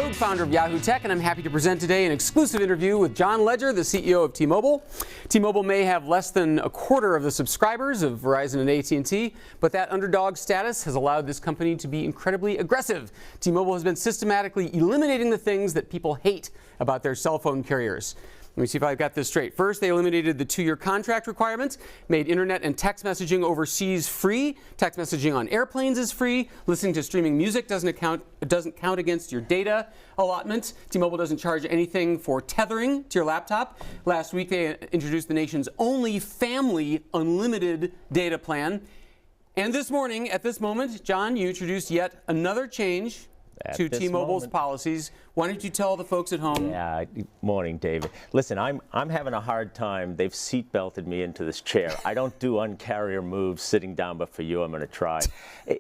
Pogue, founder of Yahoo Tech, and I'm happy to present today an exclusive interview with John Legere, the CEO of T-Mobile. T-Mobile may have less than a quarter of the subscribers of Verizon and AT&T, but that underdog status has allowed this company to be incredibly aggressive. T-Mobile has been systematically eliminating the things that people hate about their cell phone carriers. Let me see if I've got this straight. First, they eliminated the 2-year contract requirement, made internet and text messaging overseas free. Text messaging on airplanes is free. Listening to streaming music doesn't count against your data allotment. T-Mobile doesn't charge anything for tethering to your laptop. Last week, they introduced the nation's only family unlimited data plan. And this morning, at this moment, John, you introduced yet another change to T-Mobile's policies. Why don't you tell the folks at home? Yeah, morning, David. Listen, I'm having a hard time. They've seatbelted me into this chair. I don't do uncarrier moves sitting down, but for you, I'm going to try.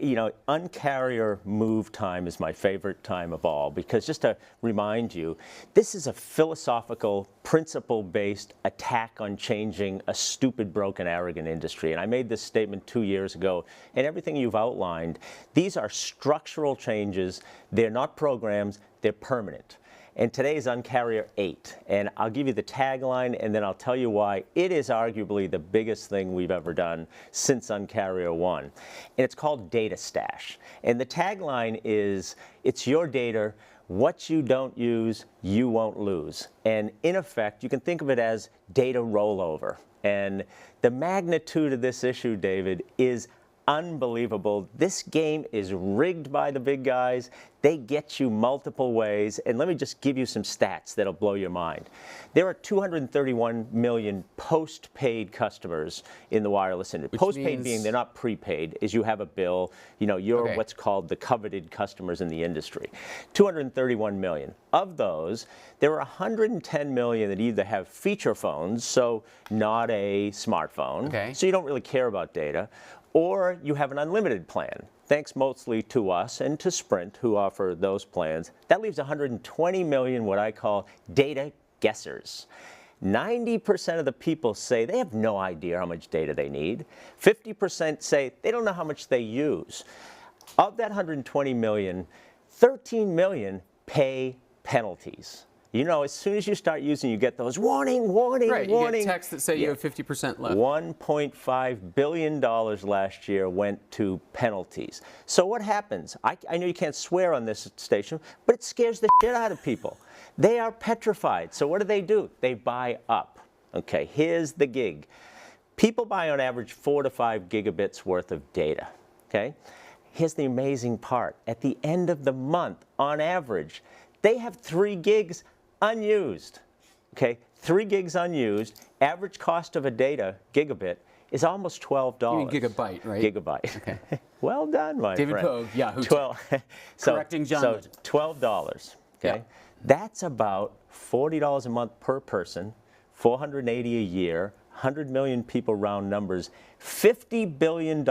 You know, uncarrier move time is my favorite time of all, because just to remind you, this is a philosophical, principle-based attack on changing a stupid, broken, arrogant industry. And I made this statement 2 years ago, and everything you've outlined, these are structural changes. They're not programs, they're permanent. And today is Uncarrier 8. And I'll give you the tagline, and then I'll tell you why it is arguably the biggest thing we've ever done since Uncarrier 1. And it's called Data Stash. And the tagline is, it's your data. What you don't use, you won't lose. And in effect, you can think of it as data rollover. And the magnitude of this issue, David, is unbelievable. This game is rigged by the big guys. They get you multiple ways. And let me just give you some stats that'll blow your mind. There are 231 million post-paid customers in the wireless industry. Post-paid being they're not prepaid, is you have a bill. You know, you're what's called the coveted customers in the industry. 231 million. Of those, there are 110 million that either have feature phones, so not a smartphone, so you don't really care about data, or you have an unlimited plan, thanks mostly to us and to Sprint, who offer those plans. That leaves 120 million what I call data guessers. 90% of the people say they have no idea how much data they need. 50% say they don't know how much they use. Of that 120 million, 13 million pay penalties. You know, as soon as you start using, you get those warning, warning, warning. You get texts that say you have 50% left. $1.5 billion last year went to penalties. So what happens? I know you can't swear on this station, but it scares the shit out of people. They are petrified. So what do? They buy up. Okay, here's the gig. People buy on average 4 to 5 gigabits worth of data. Okay? Here's the amazing part. At the end of the month, on average, they have 3 gigs unused. Okay, 3 gigs unused. Average cost of a data gigabit is almost $12. You mean gigabyte, right? Gigabyte. Okay. Well done, my friend. David Pogue, Yahoo. Correcting John. So $12. Okay, yeah. That's about $40 a month per person, $480 a year, 100 million people round numbers, $50 billion.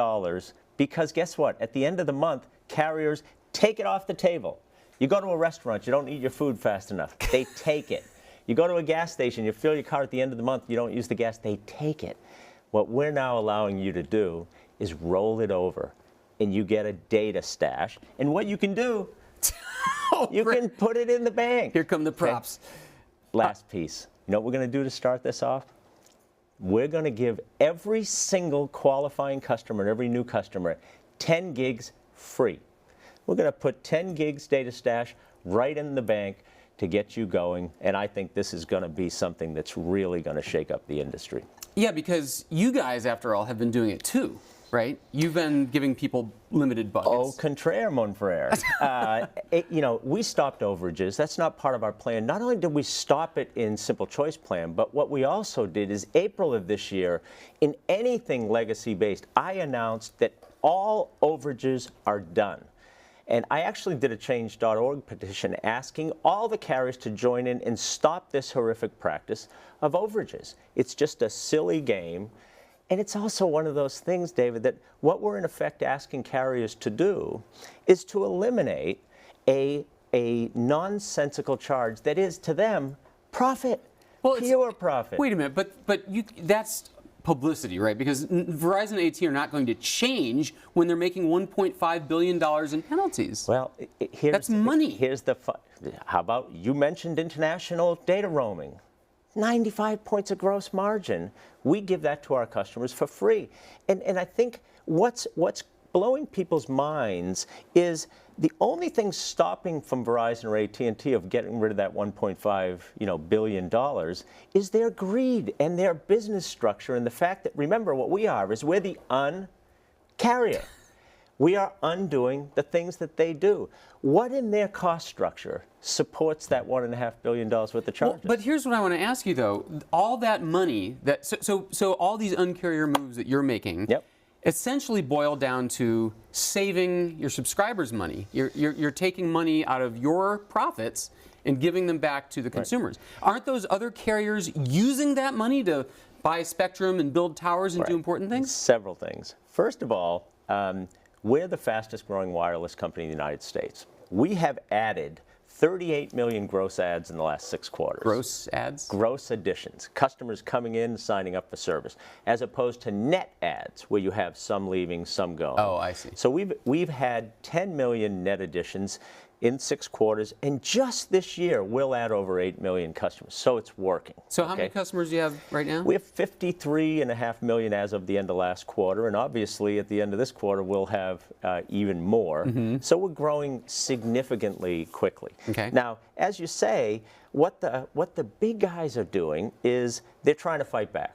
Because guess what? At the end of the month, carriers take it off the table. You go to a restaurant, you don't eat your food fast enough. They take it. You go to a gas station, you fill your car at the end of the month, you don't use the gas. They take it. What we're now allowing you to do is roll it over, and you get a data stash. And what you can do, you can put it in the bank. Here come the props. Okay. Last piece. You know what we're going to do to start this off? We're going to give every single qualifying customer and every new customer 10 gigs free. We're going to put 10 gigs data stash right in the bank to get you going, and I think this is going to be something that's really going to shake up the industry. Yeah, because you guys, after all, have been doing it too, right? You've been giving people limited buckets. Au contraire, mon frere. You know, we stopped overages. That's not part of our plan. Not only did we stop it in Simple Choice Plan, but what we also did is April of this year, in anything legacy-based, I announced that all overages are done. And I actually did a change.org petition asking all the carriers to join in and stop this horrific practice of overages. It's just a silly game. And it's also one of those things, David, that what we're in effect asking carriers to do is to eliminate a nonsensical charge that is, to them, profit, pure profit. Wait a minute, but that's publicity, right? Because Verizon and AT&T are not going to change when they're making $1.5 billion in penalties. Well, that's money. Here's the how about, you mentioned international data roaming. 95 points of gross margin. We give that to our customers for free. And I think what's blowing people's minds is the only thing stopping from Verizon or AT&T of getting rid of that $1.5 billion is their greed and their business structure, and the fact that, remember, what we are is we're the un-carrier. We are undoing the things that they do. What in their cost structure supports that $1.5 billion worth of charges? Well, but here's what I want to ask you, though. All that money, so all these uncarrier moves that you're making, yep, essentially boil down to saving your subscribers money. You're taking money out of your profits and giving them back to the consumers. Right. Aren't those other carriers using that money to buy spectrum and build towers and do important things? Several things. First of all, we're the fastest growing wireless company in the United States. We have added 38 million gross adds in the last 6 quarters. Gross adds? Gross additions. Customers coming in, signing up for service, as opposed to net adds, where you have some leaving, some going. Oh, I see. So we've had 10 million net additions in 6 quarters, and just this year we'll add over 8 million customers. So it's working. So how many customers do you have right now? We have 53.5 million as of the end of last quarter, and obviously at the end of this quarter we'll have even more. Mm-hmm. So we're growing significantly quickly. Okay. Now, as you say, what the big guys are doing is they're trying to fight back.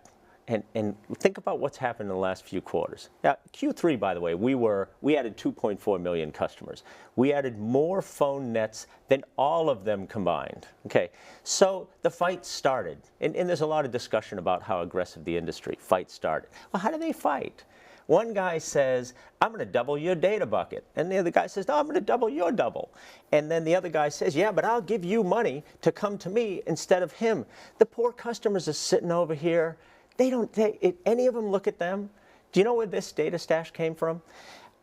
And think about what's happened in the last few quarters. Now, Q3, by the way, we added 2.4 million customers. We added more phone nets than all of them combined. Okay, so the fight started, and there's a lot of discussion about how aggressive the fight started. Well, how do they fight? One guy says, I'm going to double your data bucket. And the other guy says, no, I'm going to double your double. And then the other guy says, yeah, but I'll give you money to come to me instead of him. The poor customers are sitting over here. Any of them look at them? Do you know where this data stash came from?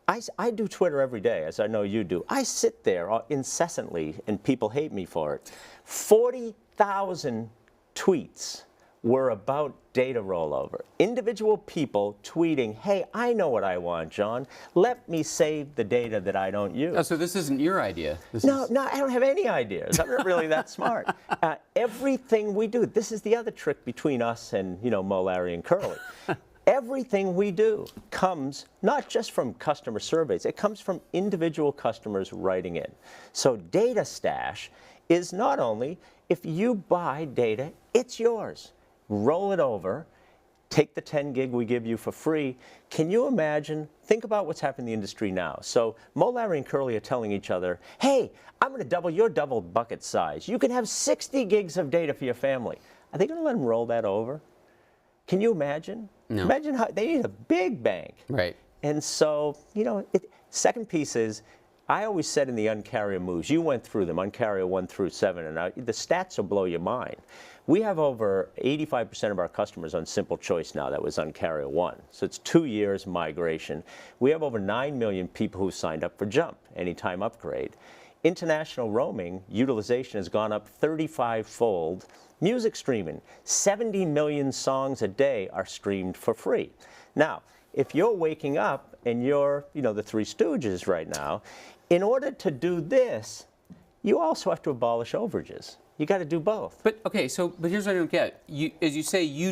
I do Twitter every day, as I know you do. I sit there incessantly, and people hate me for it. 40,000 tweets were about data rollover. Individual people tweeting, hey, I know what I want, John. Let me save the data that I don't use. Oh, so this isn't your idea? No, I don't have any ideas. I'm not really that smart. Everything we do, this is the other trick between us and, Mo, Larry, and Curly. Everything we do comes not just from customer surveys, it comes from individual customers writing in. So data stash is not only, if you buy data, it's yours. Roll it over, take the 10 gig we give you for free. Can you imagine, think about what's happening in the industry now. So Mo, Larry, and Curly are telling each other, hey, I'm going to double your double bucket size. You can have 60 gigs of data for your family. Are they going to let them roll that over? Can you imagine? No. Imagine how they need a big bank. Right. And so, second piece is, I always said in the uncarrier moves, you went through them, uncarrier 1 through 7, and the stats will blow your mind. We have over 85% of our customers on Simple Choice now. That was uncarrier 1. So it's 2 years migration. We have over 9 million people who signed up for Jump, anytime upgrade. International roaming utilization has gone up 35-fold. Music streaming, 70 million songs a day are streamed for free. Now, if you're waking up and you're, the Three Stooges right now, in order to do this, you also have to abolish overages. You got to do both. But here's what I don't get. As you say, you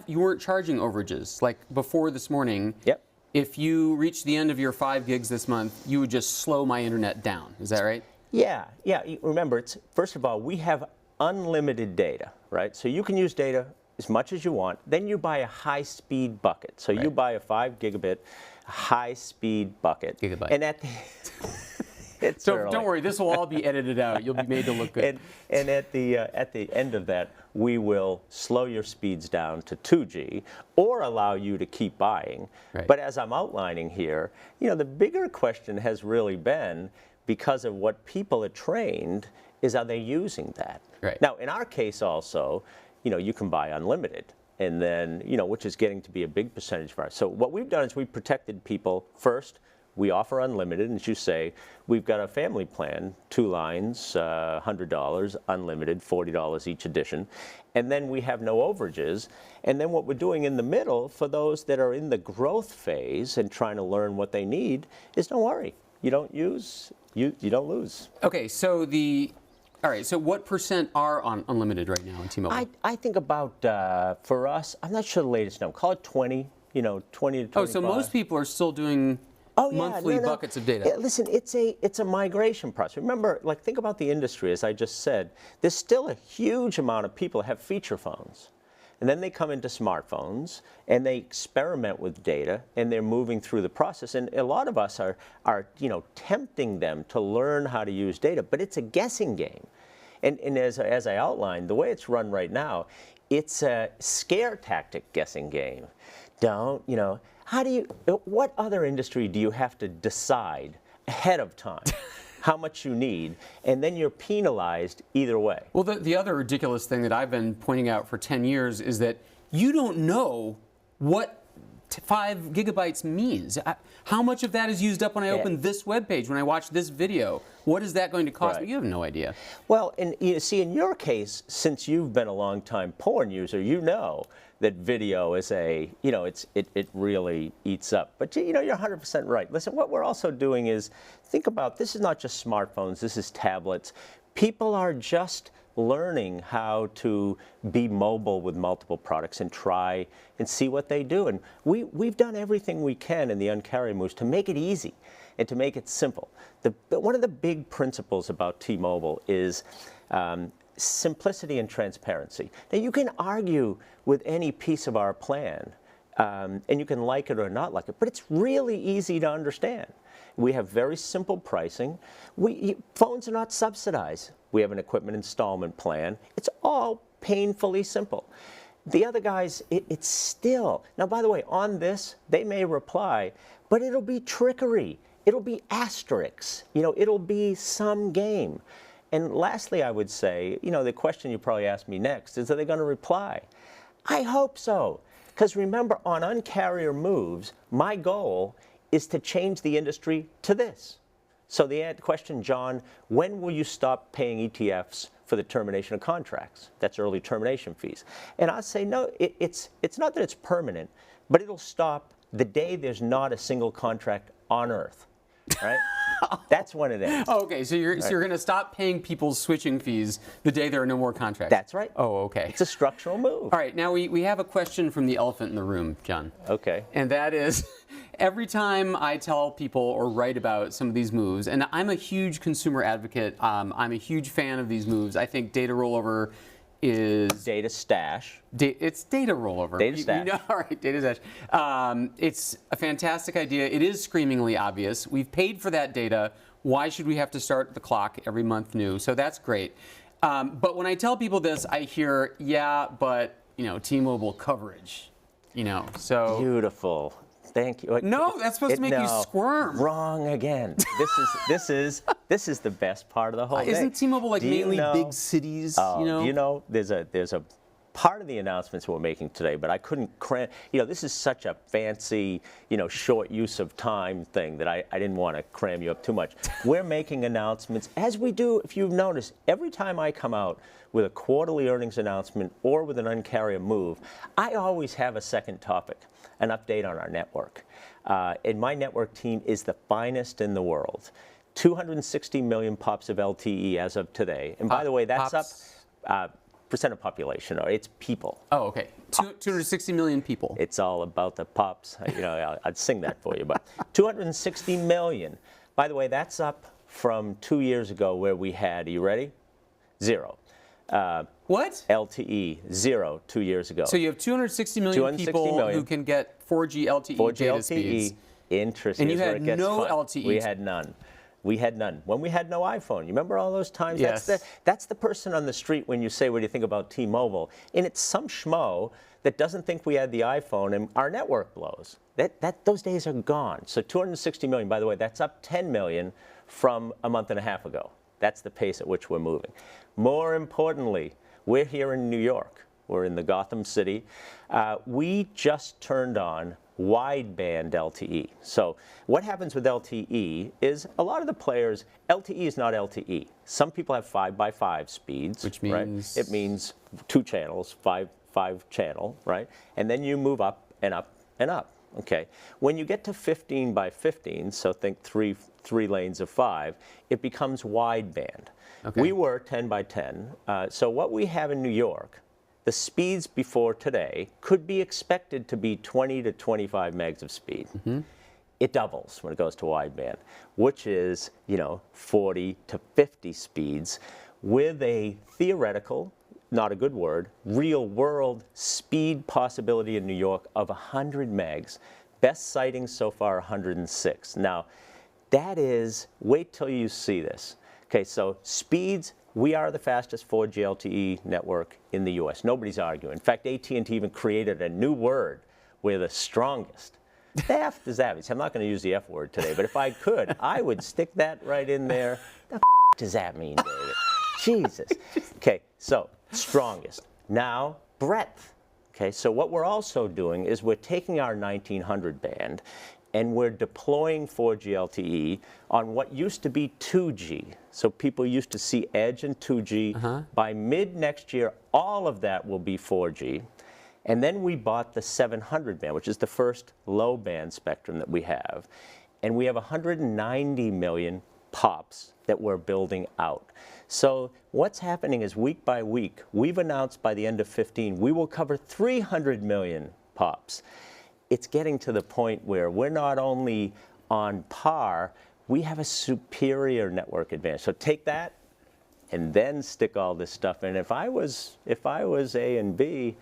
weren't charging overages like before this morning. Yep. If you reach the end of your 5 gigs this month, you would just slow my internet down. Is that right? Yeah. Remember, first of all, we have unlimited data, right? So you can use data as much as you want. Then you buy a high-speed bucket. So you buy a 5 gigabit high-speed bucket. Gigabyte. And at the don't worry, this will all be edited out. You'll be made to look good. And at the end of that, we will slow your speeds down to 2G or allow you to keep buying. Right. But as I'm outlining here, the bigger question has really been, because of what people are trained, is are they using that? Right. Now, in our case also, you can buy unlimited, and then, which is getting to be a big percentage of ours. So what we've done is we've protected people first We offer unlimited, and as you say, we've got a family plan, 2 lines, $100, unlimited, $40 each edition. And then we have no overages. And then what we're doing in the middle, for those that are in the growth phase and trying to learn what they need, is don't worry. You don't use, you don't lose. Okay, so all right, so what percent are on unlimited right now on T-Mobile? I think about, for us, I'm not sure the latest number, call it 20, 20 to 25. Oh, so most people are still doing monthly buckets of data. Yeah, listen, it's a migration process. Remember, like, think about the industry, as I just said. There's still a huge amount of people that have feature phones. And then they come into smartphones, and they experiment with data, and they're moving through the process. And a lot of us are tempting them to learn how to use data, but it's a guessing game. And as I outlined, the way it's run right now, it's a scare tactic guessing game. What other industry do you have to decide ahead of time how much you need, and then you're penalized either way? Well, the other ridiculous thing that I've been pointing out for 10 years is that you don't know what 5 gigabytes means. How much of that is used up when I open this web page, when I watch this video? What is that going to cost me? You have no idea. Well, and you see, in your case, since you've been a long-time porn user, you know that video is it really eats up. But you're 100% right. Listen, what we're also doing is, think about, this is not just smartphones, this is tablets. People are just learning how to be mobile with multiple products and try and see what they do. And we've done everything we can in the Un-carrier moves to make it easy and to make it simple. One of the big principles about T-Mobile is simplicity and transparency. Now, you can argue with any piece of our plan, and you can like it or not like it, but it's really easy to understand. We have very simple pricing. Phones are not subsidized. We have an equipment installment plan. It's all painfully simple. The other guys, it's still, now by the way, on this, they may reply, but it'll be trickery. It'll be asterisks. It'll be some game. And lastly, I would say, the question you probably ask me next is, are they going to reply? I hope so. Because remember, on Un-carrier moves, my goal is to change the industry to this. So the question, John, when will you stop paying ETFs for the termination of contracts? That's early termination fees. And I say, no, it's not that it's permanent, but it'll stop the day there's not a single contract on Earth, right? That's when it ends. Oh, okay, so you're going to stop paying people's switching fees the day there are no more contracts. That's right. Oh, okay. It's a structural move. All right, now we have a question from the elephant in the room, John. Okay. And that is, every time I tell people or write about some of these moves, and I'm a huge consumer advocate, I'm a huge fan of these moves. I think data rollover is... Data stash. It's data rollover. Data stash. All right, data stash. It's a fantastic idea. It is screamingly obvious. We've paid for that data. Why should we have to start the clock every month new? So that's great. But when I tell people this, I hear, yeah, but T-Mobile coverage. So beautiful. Thank you. No, that's supposed to make you squirm. Wrong again. This is the best part of the whole thing. Isn't T-Mobile mainly big cities? There's a part of the announcements we're making today, but I couldn't cram. This is such a fancy, short use of time thing that I didn't want to cram you up too much. We're making announcements, as we do, if you've noticed, every time I come out with a quarterly earnings announcement or with an Un-carrier move, I always have a second topic, an update on our network. And my network team is the finest in the world. 260 million pops of LTE as of today. And by the way, that's up percent of population, or it's people. Oh, okay. 260 million people. It's all about the pops. I'd sing that for you, but 260 million. By the way, that's up from 2 years ago where we had, are you ready? 0. What? LTE, 0 2 years ago. So you have 260 million people who can get 4G LTE 4G data LTE, speeds. Interesting. And you had no LTE. We had none. We had none. When we had no iPhone, you remember all those times? Yes. That's the person on the street when you say, what do you think about T-Mobile? And it's some schmo that doesn't think we had the iPhone and our network blows. Those days are gone. So 260 million, by the way, that's up 10 million from a month and a half ago. That's the pace at which we're moving. More importantly, we're here in New York. We're in the Gotham City. We just turned on wideband LTE. So what happens with LTE is a lot of the players, LTE is not LTE. Some people have 5x5 speeds. Which means? Right? It means 2 channels, five channel, right? And then you move up and up and up. Okay. When you get to 15x15, so think three lanes of 5, it becomes wideband. Okay. We were 10x10. So what we have in New York, the speeds before today could be expected to be 20 to 25 megs of speed. Mm-hmm. It doubles when it goes to wideband, which is, 40 to 50 speeds with a theoretical, not a good word, real world speed possibility in New York of 100 megs. Best sightings so far 106. Now, that is, wait till you see this. Okay, so speeds, we are the fastest 4G LTE network in the US. Nobody's arguing. In fact, AT&T even created a new word. We're the strongest. The F does that mean? I'm not going to use the F word today, but if I could, I would stick that right in there. The does that mean, David? Jesus. Okay, so strongest. Now, breadth. Okay, so what we're also doing is we're taking our 1900 band and we're deploying 4G LTE on what used to be 2G. So people used to see Edge and 2G. By mid next year, all of that will be 4G. And then we bought the 700 band, which is the first low band spectrum that we have. And we have 190 million POPs that we're building out. So what's happening is week by week, we've announced by the end of 15, we will cover 300 million POPs. It's getting to the point where we're not only on par, we have a superior network advantage. So take that and then stick all this stuff in. If I was A and B,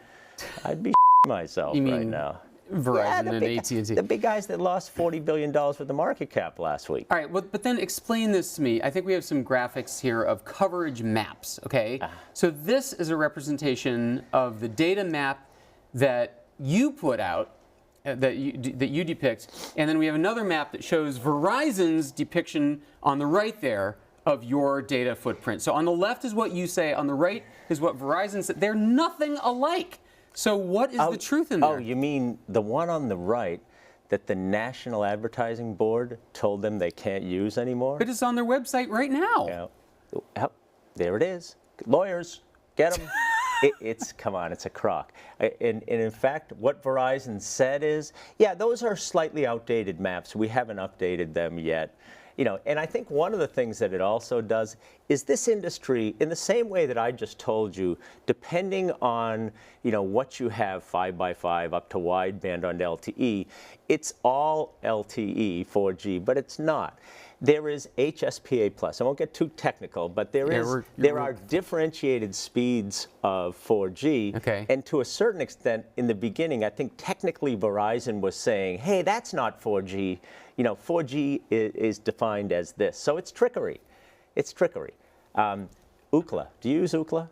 I'd be myself right now. Verizon and AT&T. The big guys that lost $40 billion worth of market cap last week. All right, but then explain this to me. I think we have some graphics here of coverage maps, okay? So this is a representation of the data map that you put out, that you depict, and then we have another map that shows Verizon's depiction on the right there of your data footprint. So on the left is what you say, on the right is what Verizon said. They're nothing alike. So what is the truth in there? Oh, you mean the one on the right that the National Advertising Board told them they can't use anymore? But it's on their website right now. Yeah. There it is. Lawyers, get them. Come on, it's a crock. And in fact, what Verizon said is, yeah, those are slightly outdated maps. We haven't updated them yet. And I think one of the things that it also does is this industry, in the same way that I just told you, depending on, what you have 5x5 up to wideband on LTE, it's all LTE 4G, but it's not. There is HSPA+. I won't get too technical, but there are differentiated speeds of 4G. Okay. And to a certain extent, in the beginning, I think technically Verizon was saying, hey, that's not 4G. 4G is defined as this. So it's trickery. It's trickery. Ookla. Do you use Ookla?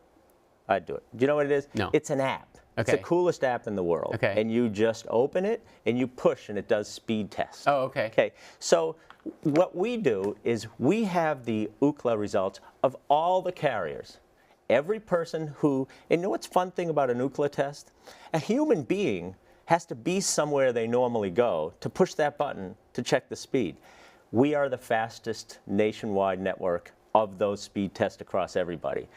I do it. Do you know what it is? No. It's an app. Okay. It's the coolest app in the world. Okay. And you just open it and you push and it does speed tests. Oh, okay. Okay. So what we do is we have the Ookla results of all the carriers. Every person who, and you know what's fun thing about an Ookla test? A human being has to be somewhere they normally go to push that button to check the speed. We are the fastest nationwide network of those speed tests across everybody.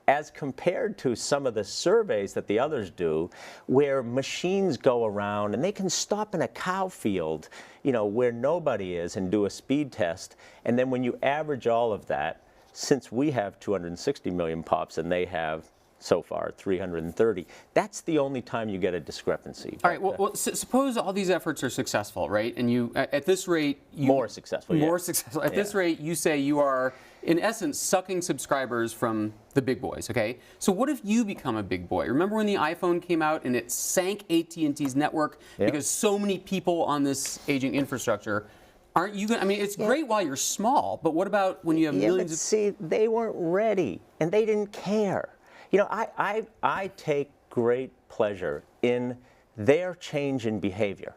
As compared to some of the surveys that the others do, where machines go around and they can stop in a cow field, where nobody is and do a speed test. And then when you average all of that, since we have 260 million POPs and they have so far 330, that's the only time you get a discrepancy. All right, well, suppose all these efforts are successful, right? And you, at this rate, more successful. More successful. At this rate, you say you are, in essence, sucking subscribers from the big boys, okay? So what if you become a big boy? Remember when the iPhone came out and it sank AT&T's network because so many people on this aging infrastructure? Aren't you going to, it's great while you're small, but what about when you have millions of... See, they weren't ready and they didn't care. I take great pleasure in their change in behavior.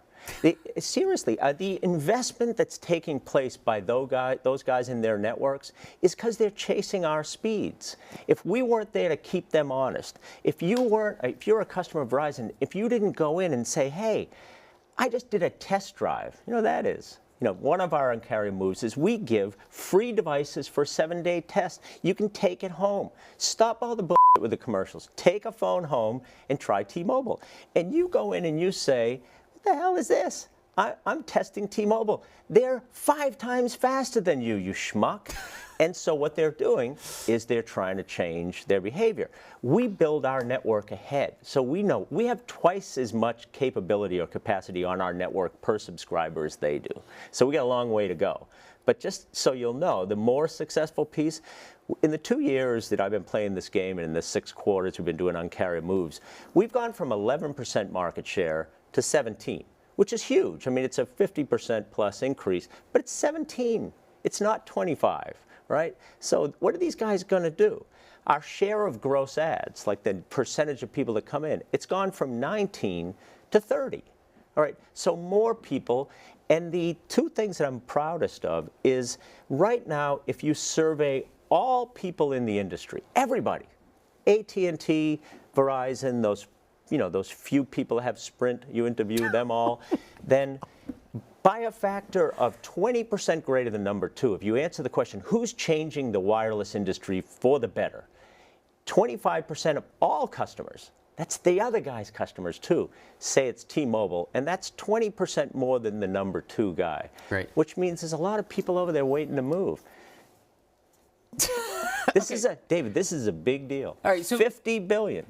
Seriously, the investment that's taking place by those guys in their networks is because they're chasing our speeds. If we weren't there to keep them honest, if you're a customer of Verizon, if you didn't go in and say, hey, I just did a test drive. You know what that is? You know, one of our Un-carrier moves is we give free devices for a 7-day test. You can take it home. Stop all the bullshit with the commercials. Take a phone home and try T-Mobile. And you go in and you say, what the hell is this? I'm testing T-Mobile. They're 5 times faster than you schmuck. And so what they're doing is they're trying to change their behavior. We build our network ahead. So we know we have twice as much capability or capacity on our network per subscriber as they do. So we got a long way to go. But just so you'll know, the more successful piece, in the 2 years that I've been playing this game and in the 6 quarters we've been doing Un-carrier moves, we've gone from 11% market share to 17%. Which is huge. I mean, it's a 50% plus increase, but it's 17. It's not 25, right? So what are these guys going to do? Our share of gross ads, like the percentage of people that come in, it's gone from 19 to 30. All right, so more people. And the 2 things that I'm proudest of is right now, if you survey all people in the industry, everybody, AT&T, Verizon, those few people that have Sprint, you interview them all, then by a factor of 20% greater than number 2, if you answer the question, who's changing the wireless industry for the better? 25% of all customers, that's the other guy's customers too, say it's T-Mobile, and that's 20% more than the number 2 guy. Right. Which means there's a lot of people over there waiting to move. This is David, this is a big deal. All right, so $50 billion.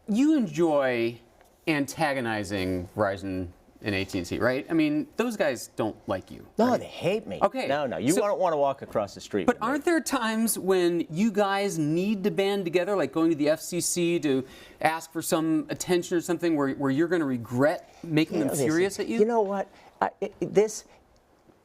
You enjoy antagonizing Verizon and AT&T, right? I mean, those guys don't like you. No, right? they hate me. Okay. No, you don't want to walk across the street. But aren't there times when you guys need to band together, like going to the FCC to ask for some attention or something, where you're going to regret making them furious at you? You know what?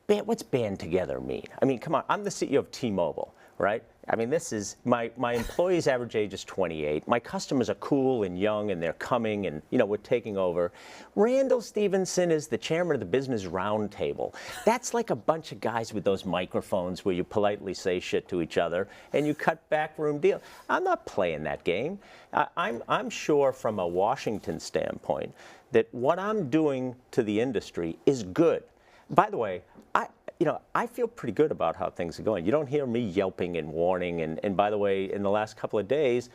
What's band together mean? I mean, come on. I'm the CEO of T-Mobile, right? I mean, this is, my employees' average age is 28. My customers are cool and young, and they're coming, and, we're taking over. Randall Stevenson is the chairman of the Business Roundtable. That's like a bunch of guys with those microphones where you politely say shit to each other, and you cut backroom deal. I'm not playing that game. I'm sure from a Washington standpoint that what I'm doing to the industry is good. By the way, I feel pretty good about how things are going. You don't hear me yelping and warning. And by the way, in the last couple of days,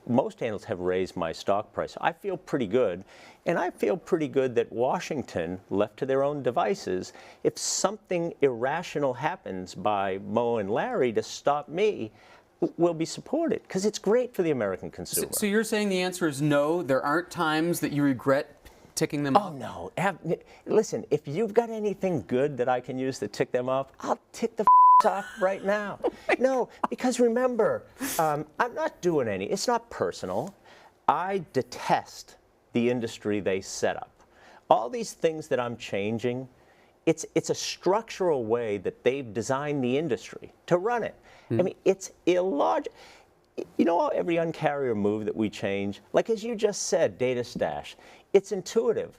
most analysts have raised my stock price. I feel pretty good. And I feel pretty good that Washington, left to their own devices, if something irrational happens by Mo and Larry to stop me, will be supported. Because it's great for the American consumer. So you're saying the answer is no? There aren't times that you regret ticking them off? Oh, no. Listen, if you've got anything good that I can use to tick them off, I'll tick the off right now. No, because remember, I'm not doing any. It's not personal. I detest the industry they set up. All these things that I'm changing, it's a structural way that they've designed the industry to run it. I mean, it's illogical. You know, every Un-carrier move that we change, like as you just said, data stash, it's intuitive.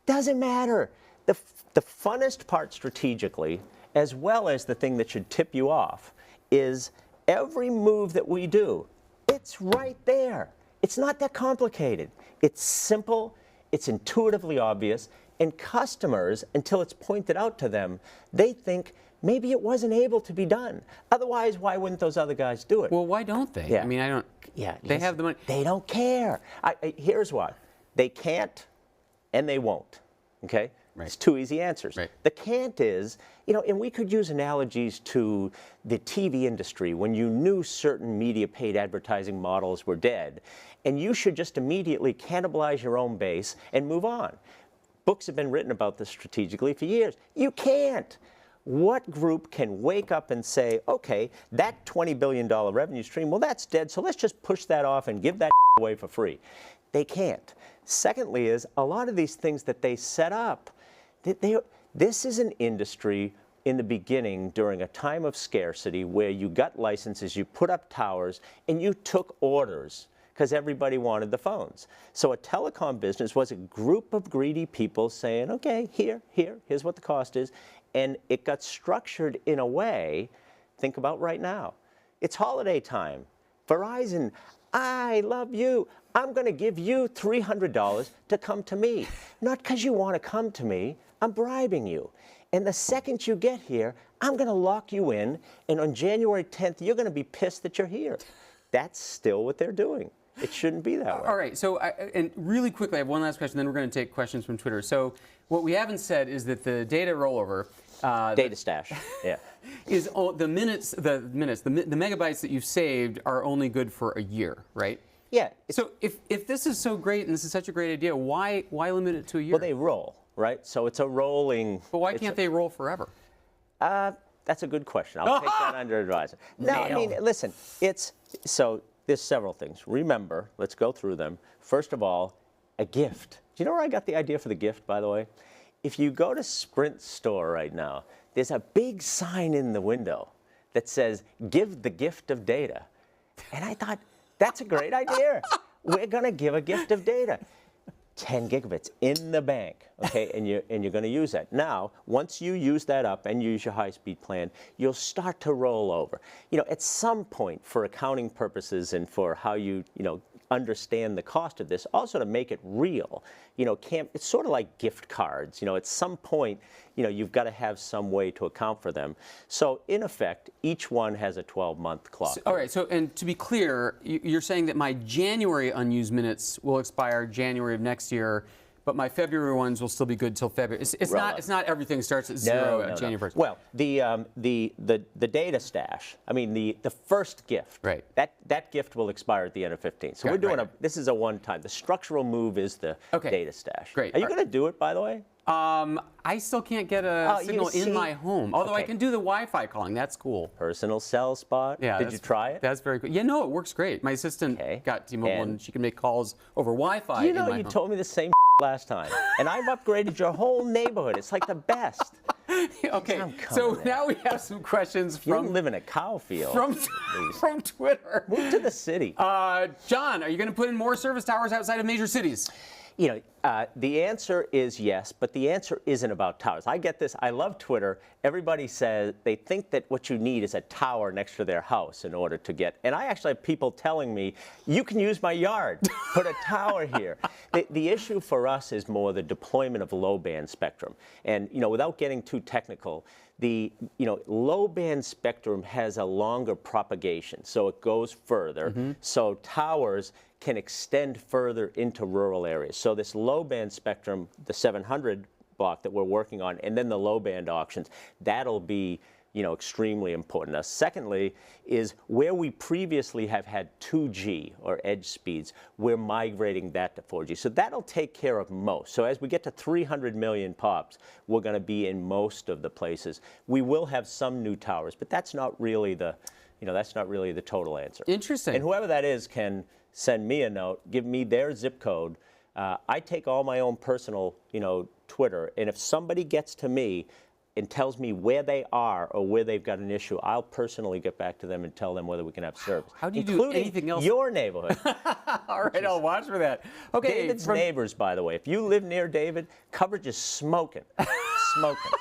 Doesn't matter. The funnest part strategically, as well as the thing that should tip you off, is every move that we do, it's right there. It's not that complicated. It's simple, it's intuitively obvious, and customers, until it's pointed out to them, they think maybe it wasn't able to be done. Otherwise, why wouldn't those other guys do it? Well, why don't they? Yeah. I mean, I don't. Yeah, they have the money. They don't care. Here's why. They can't and they won't. Okay? Right. It's 2 easy answers. Right. The can't is, and we could use analogies to the TV industry when you knew certain media paid advertising models were dead, and you should just immediately cannibalize your own base and move on. Books have been written about this strategically for years. You can't. What group can wake up and say, okay, that $20 billion revenue stream, well, that's dead, so let's just push that off and give that away for free? They can't. Secondly is, a lot of these things that they set up, this is an industry in the beginning during a time of scarcity where you got licenses, you put up towers, and you took orders because everybody wanted the phones. So a telecom business was a group of greedy people saying, okay, here's what the cost is. And it got structured in a way, think about right now. It's holiday time. Verizon, I love you. I'm going to give you $300 to come to me. Not because you want to come to me. I'm bribing you. And the second you get here, I'm going to lock you in. And on January 10th, you're going to be pissed that you're here. That's still what they're doing. It shouldn't be that way. All right. So, and really quickly, I have one last question, then we're going to take questions from Twitter. So, what we haven't said is that the data rollover, data stash, yeah, is the megabytes that you've saved are only good for a year, right? Yeah. So, if this is so great and this is such a great idea, why limit it to a year? Well, they roll, right? So it's a rolling. But why can't they roll forever? That's a good question. I'll take that under advisement. No, I mean, listen, there's several things. Remember, let's go through them. First of all, a gift. Do you know where I got the idea for the gift, by the way? If you go to Sprint store right now, there's a big sign in the window that says, give the gift of data. And I thought, that's a great idea. We're going to give a gift of data. 10 gigabits in the bank, okay, and you're going to use that. Now, once you use that up and use your high-speed plan, you'll start to roll over. You know, at some point, for accounting purposes and for how you understand the cost of this, also to make it real, it's sort of like gift cards. At some point, you've got to have some way to account for them. So, in effect, each one has a 12-month clock. All right. So, and to be clear, you're saying that my January unused minutes will expire January of next year, but my February ones will still be good till February. It's not everything starts at zero at January 1st. Well, the data stash. I mean the first gift. Right. That gift will expire at the end of 15. So we're doing this is a one-time. The structural move is the data stash. Great. Are you going to do it, by the way? I still can't get a signal in my home. Although I can do the Wi-Fi calling. That's cool. Personal cell spot. Yeah. Did you try it? That's very cool. Yeah, no, it works great. My assistant got T-Mobile and she can make calls over Wi-Fi in my home. You told me the same last time, and I've upgraded your whole neighborhood. It's like the best. Okay, so now we have some questions from. You live in a cow field. From Twitter. Move to the city. John, are you going to put in more service towers outside of major cities? The answer is yes, but the answer isn't about towers. I get this. I love Twitter. Everybody says they think that what you need is a tower next to their house in order to get. And I actually have people telling me, you can use my yard. Put a tower here. The issue for us is more the deployment of low-band spectrum. And, without getting too technical, the low-band spectrum has a longer propagation, so it goes further. Mm-hmm. So towers can extend further into rural areas. So this low-band spectrum, the 700 block that we're working on, and then the low-band auctions, that'll be extremely important. Now, secondly, is where we previously have had 2G or edge speeds, we're migrating that to 4G. So that'll take care of most. So as we get to 300 million pops, we're going to be in most of the places. We will have some new towers, but that's not really the total answer. Interesting. And whoever that is can send me a note, give me their zip code. I take all my own personal, Twitter, and if somebody gets to me and tells me where they are or where they've got an issue, I'll personally get back to them and tell them whether we can have service. How do you do anything else? Your neighborhood. All right, I'll watch for that. Okay. David's neighbors, by the way. If you live near David, coverage is smoking. Smoking.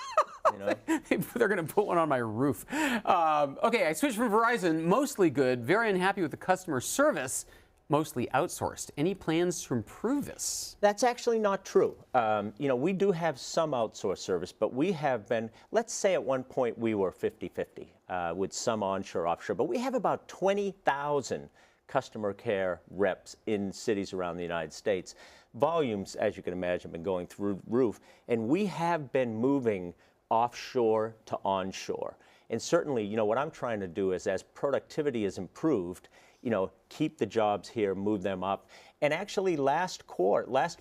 They're going to put one on my roof. Okay, I switched from Verizon, mostly good, very unhappy with the customer service, mostly outsourced. Any plans to improve this? That's actually not true. We do have some outsourced service, but we have been, let's say at one point we were 50-50 with some onshore, offshore, but we have about 20,000 customer care reps in cities around the United States. Volumes, as you can imagine, have been going through the roof, and we have been moving offshore to onshore. And certainly, what I'm trying to do is, as productivity is improved, keep the jobs here, move them up. And actually last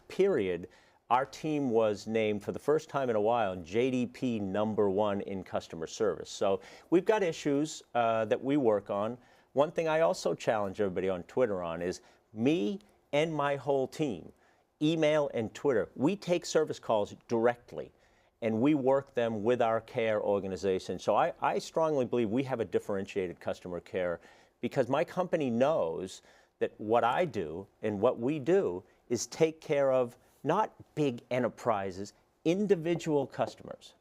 period, our team was named for the first time in a while JDP #1 in customer service. So we've got issues that we work on. One thing I also challenge everybody on Twitter on is me and my whole team, email and Twitter, we take service calls directly and we work them with our care organization. So I strongly believe we have a differentiated customer care because my company knows that what I do and what we do is take care of not big enterprises, individual customers.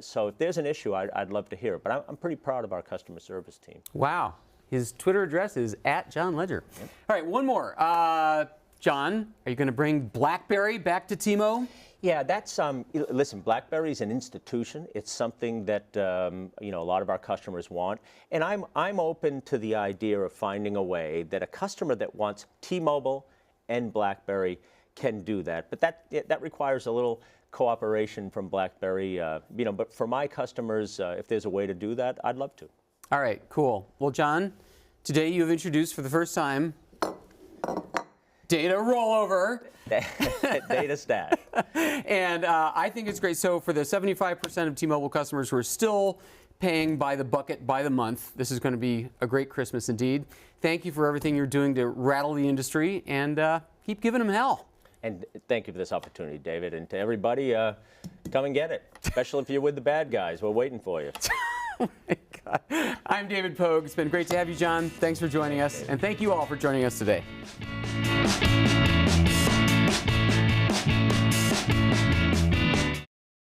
So if there's an issue, I'd love to hear it. But I'm pretty proud of our customer service team. Wow. His Twitter address is @JohnLegere. All right, one more. John, are you going to bring BlackBerry back to T-Mo? Yeah, that's listen, BlackBerry is an institution. It's something that a lot of our customers want, and I'm open to the idea of finding a way that a customer that wants T-Mobile and BlackBerry can do that. But that requires a little cooperation from BlackBerry. But for my customers, if there's a way to do that, I'd love to. All right, cool. Well, John, today you have introduced for the first time data rollover. Data stash. And I think it's great. So for the 75% of T-Mobile customers who are still paying by the bucket, by the month, this is going to be a great Christmas indeed. Thank you for everything you're doing to rattle the industry, and keep giving them hell. And thank you for this opportunity, David. And to everybody, come and get it, especially if you're with the bad guys. We're waiting for you. Oh my God. I'm David Pogue. It's been great to have you, John. Thanks for joining us, and thank you all for joining us today.